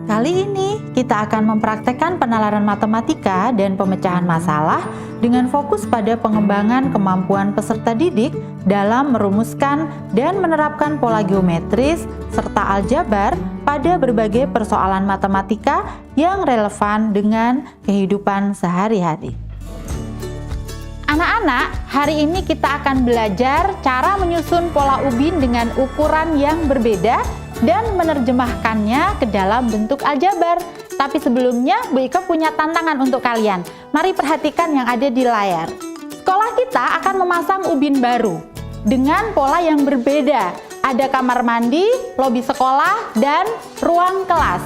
Kali ini kita akan mempraktekkan penalaran matematika dan pemecahan masalah dengan fokus pada pengembangan kemampuan peserta didik dalam merumuskan dan menerapkan pola geometris serta aljabar pada berbagai persoalan matematika yang relevan dengan kehidupan sehari-hari. Anak-anak, hari ini kita akan belajar cara menyusun pola ubin dengan ukuran yang berbeda dan menerjemahkannya ke dalam bentuk aljabar. Tapi sebelumnya, Bu Ika punya tantangan untuk kalian. Mari perhatikan yang ada di layar. Sekolah kita akan memasang ubin baru dengan pola yang berbeda. Ada kamar mandi, lobi sekolah, dan ruang kelas.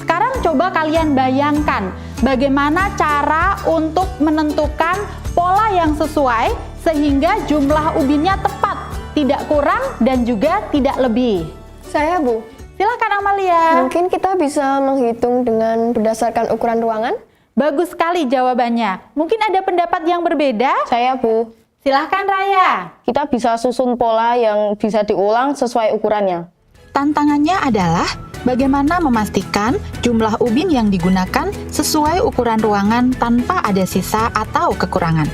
Sekarang coba kalian bayangkan bagaimana cara untuk menentukan pola yang sesuai sehingga jumlah ubinnya tepat, tidak kurang dan juga tidak lebih. Saya, Bu. Silakan Amalia. Mungkin kita bisa menghitung dengan berdasarkan ukuran ruangan? Bagus sekali jawabannya. Mungkin ada pendapat yang berbeda? Saya, Bu. Silahkan Raya. Kita bisa susun pola yang bisa diulang sesuai ukurannya. Tantangannya adalah bagaimana memastikan jumlah ubin yang digunakan sesuai ukuran ruangan tanpa ada sisa atau kekurangan.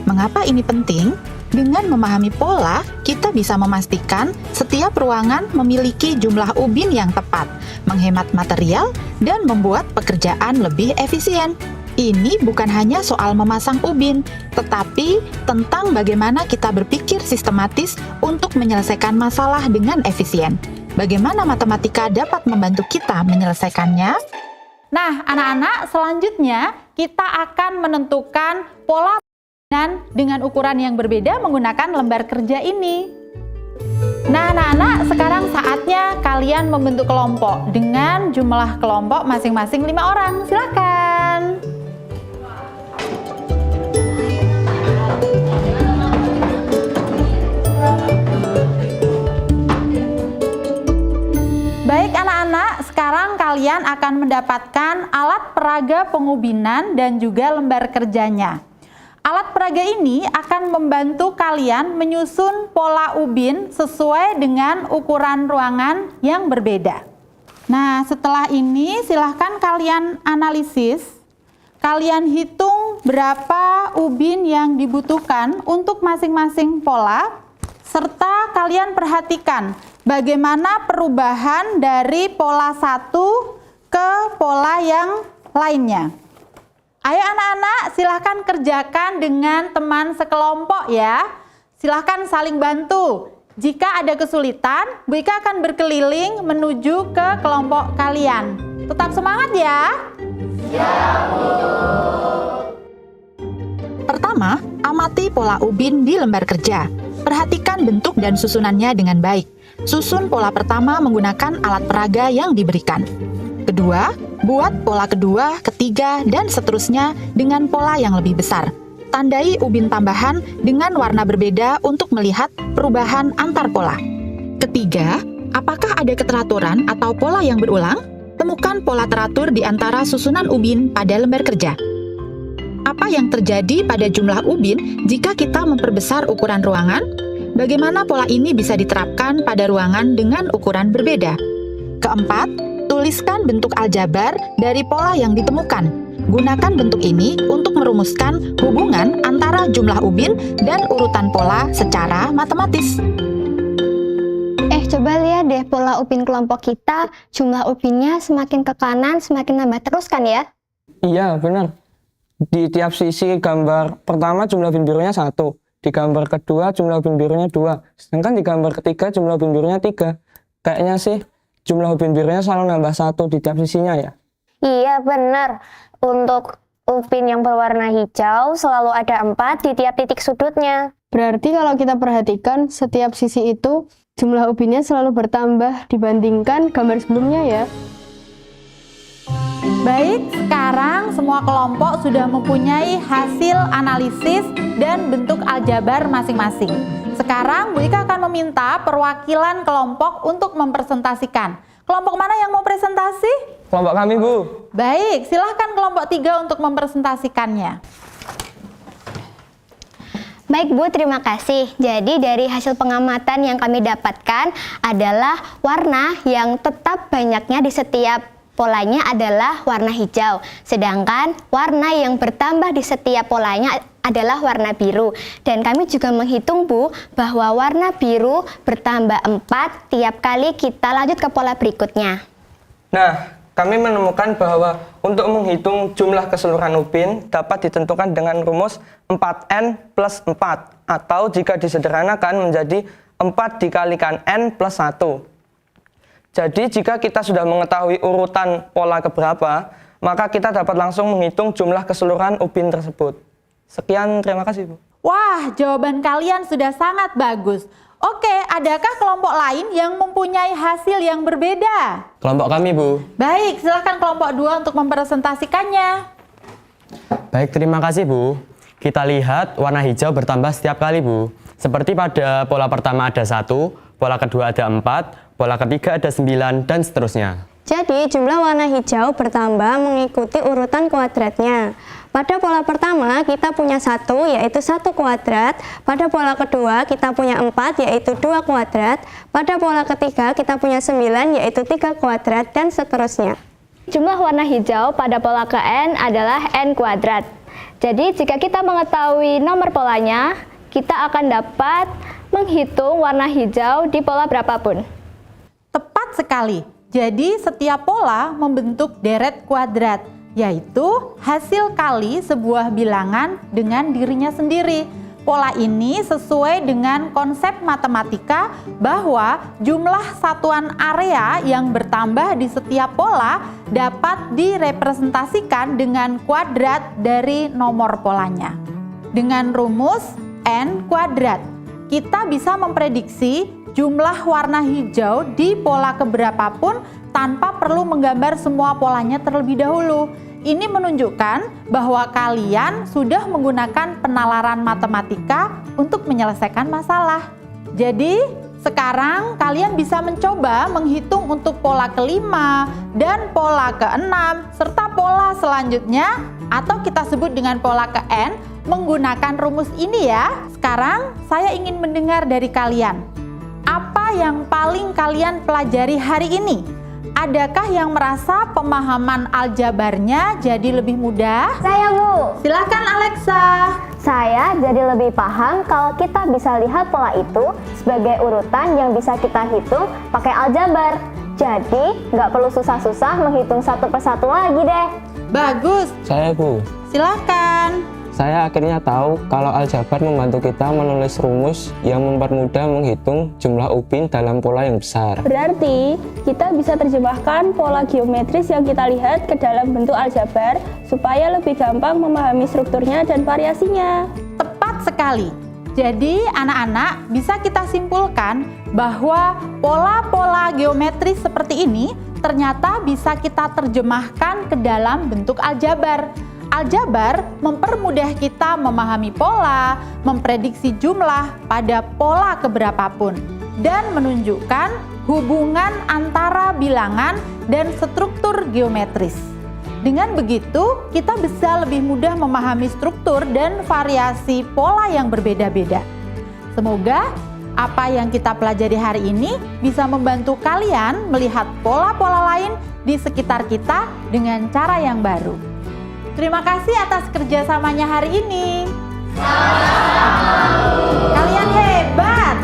Mengapa ini penting? Dengan memahami pola, kita bisa memastikan setiap ruangan memiliki jumlah ubin yang tepat, menghemat material, dan membuat pekerjaan lebih efisien. Ini bukan hanya soal memasang ubin, tetapi tentang bagaimana kita berpikir sistematis untuk menyelesaikan masalah dengan efisien. Bagaimana matematika dapat membantu kita menyelesaikannya? Nah, anak-anak, selanjutnya kita akan menentukan pola dengan ukuran yang berbeda menggunakan lembar kerja ini. Nah, anak-anak, sekarang saatnya kalian membentuk kelompok dengan jumlah kelompok masing-masing 5 orang. Silakan. Baik anak-anak, sekarang kalian akan mendapatkan alat peraga pengubinan dan juga lembar kerjanya. Alat peraga ini akan membantu kalian menyusun pola ubin sesuai dengan ukuran ruangan yang berbeda. Nah, setelah ini silahkan kalian analisis. Kalian hitung berapa ubin yang dibutuhkan untuk masing-masing pola, serta kalian perhatikan bagaimana perubahan dari pola satu ke pola yang lainnya. Ayo anak-anak, silahkan kerjakan dengan teman sekelompok ya. Silahkan saling bantu. Jika ada kesulitan, Bu Ika akan berkeliling menuju ke kelompok kalian. Tetap semangat ya. Siap, Bu. Pertama, amati pola ubin di lembar kerja. Perhatikan bentuk dan susunannya dengan baik. Susun pola pertama menggunakan alat peraga yang diberikan. Kedua, buat pola kedua, ketiga, dan seterusnya dengan pola yang lebih besar. Tandai ubin tambahan dengan warna berbeda untuk melihat perubahan antar pola. Ketiga, apakah ada keteraturan atau pola yang berulang? Temukan pola teratur di antara susunan ubin pada lembar kerja. Apa yang terjadi pada jumlah ubin jika kita memperbesar ukuran ruangan? Bagaimana pola ini bisa diterapkan pada ruangan dengan ukuran berbeda? Keempat, tuliskan bentuk aljabar dari pola yang ditemukan. Gunakan bentuk ini untuk merumuskan hubungan antara jumlah ubin dan urutan pola secara matematis. Coba lihat deh pola ubin kelompok kita, jumlah ubinnya semakin ke kanan, semakin nambah terus kan ya? Iya, benar. Di tiap sisi gambar pertama jumlah ubin birunya 1, di gambar kedua jumlah ubin birunya 2, sedangkan di gambar ketiga jumlah ubin birunya 3. Kayaknya sih jumlah ubin birunya selalu nambah 1 di tiap sisinya ya? Iya benar, untuk ubin yang berwarna hijau selalu ada 4 di tiap titik sudutnya. Berarti kalau kita perhatikan setiap sisi itu jumlah ubinnya selalu bertambah dibandingkan gambar sebelumnya ya? Baik, sekarang semua kelompok sudah mempunyai hasil analisis dan bentuk aljabar masing-masing. Sekarang Bu Ika akan meminta perwakilan kelompok untuk mempresentasikan. Kelompok mana yang mau presentasi? Kelompok kami, Bu. Baik, silahkan kelompok 3 untuk mempresentasikannya. Baik Bu, terima kasih. Jadi dari hasil pengamatan yang kami dapatkan adalah warna yang tetap banyaknya di setiap polanya adalah warna hijau. Sedangkan warna yang bertambah di setiap polanya adalah warna biru. Dan kami juga menghitung Bu, bahwa warna biru bertambah 4 tiap kali kita lanjut ke pola berikutnya. Nah, kami menemukan bahwa untuk menghitung jumlah keseluruhan ubin dapat ditentukan dengan rumus 4n plus 4, atau jika disederhanakan menjadi 4 dikalikan n plus 1. Jadi jika kita sudah mengetahui urutan pola keberapa, maka kita dapat langsung menghitung jumlah keseluruhan ubin tersebut. Sekian, terima kasih Bu. Wah, jawaban kalian sudah sangat bagus. Oke, adakah kelompok lain yang mempunyai hasil yang berbeda? Kelompok kami, Bu. Baik, silakan kelompok 2 untuk mempresentasikannya. Baik, terima kasih, Bu. Kita lihat warna hijau bertambah setiap kali, Bu. Seperti pada pola pertama ada 1, pola kedua ada 4, pola ketiga ada 9, dan seterusnya. Jadi jumlah warna hijau bertambah mengikuti urutan kuadratnya. Pada pola pertama kita punya 1 yaitu 1 kuadrat. Pada pola kedua kita punya 4 yaitu 2 kuadrat. Pada pola ketiga kita punya 9 yaitu 3 kuadrat, dan seterusnya. Jumlah warna hijau pada pola ke N adalah N kuadrat. Jadi jika kita mengetahui nomor polanya, kita akan dapat menghitung warna hijau di pola berapapun. Tepat sekali. Jadi setiap pola membentuk deret kuadrat, yaitu hasil kali sebuah bilangan dengan dirinya sendiri. Pola ini sesuai dengan konsep matematika bahwa jumlah satuan area yang bertambah di setiap pola dapat direpresentasikan dengan kuadrat dari nomor polanya. Dengan rumus N kuadrat, kita bisa memprediksi jumlah warna hijau di pola keberapapun tanpa perlu menggambar semua polanya terlebih dahulu. Ini menunjukkan bahwa kalian sudah menggunakan penalaran matematika untuk menyelesaikan masalah. Jadi, sekarang kalian bisa mencoba menghitung untuk pola ke-5 dan pola ke-6 serta pola selanjutnya, atau kita sebut dengan pola ke-N menggunakan rumus ini ya. Sekarang saya ingin mendengar dari kalian. Apa yang paling kalian pelajari hari ini? Adakah yang merasa pemahaman aljabarnya jadi lebih mudah? Saya Bu. Silakan Alexa. Saya jadi lebih paham kalau kita bisa lihat pola itu sebagai urutan yang bisa kita hitung pakai aljabar. Jadi nggak perlu susah-susah menghitung satu persatu lagi deh. Bagus. Saya Bu. Silakan. Saya akhirnya tahu kalau aljabar membantu kita menulis rumus yang mempermudah menghitung jumlah ubin dalam pola yang besar. Berarti, kita bisa terjemahkan pola geometris yang kita lihat ke dalam bentuk aljabar supaya lebih gampang memahami strukturnya dan variasinya. Tepat sekali. Jadi anak-anak bisa kita simpulkan bahwa pola-pola geometris seperti ini ternyata bisa kita terjemahkan ke dalam bentuk aljabar. Aljabar mempermudah kita memahami pola, memprediksi jumlah pada pola keberapapun, dan menunjukkan hubungan antara bilangan dan struktur geometris. Dengan begitu, kita bisa lebih mudah memahami struktur dan variasi pola yang berbeda-beda. Semoga apa yang kita pelajari hari ini bisa membantu kalian melihat pola-pola lain di sekitar kita dengan cara yang baru. Terima kasih atas kerjasamanya hari ini. Kalian hebat.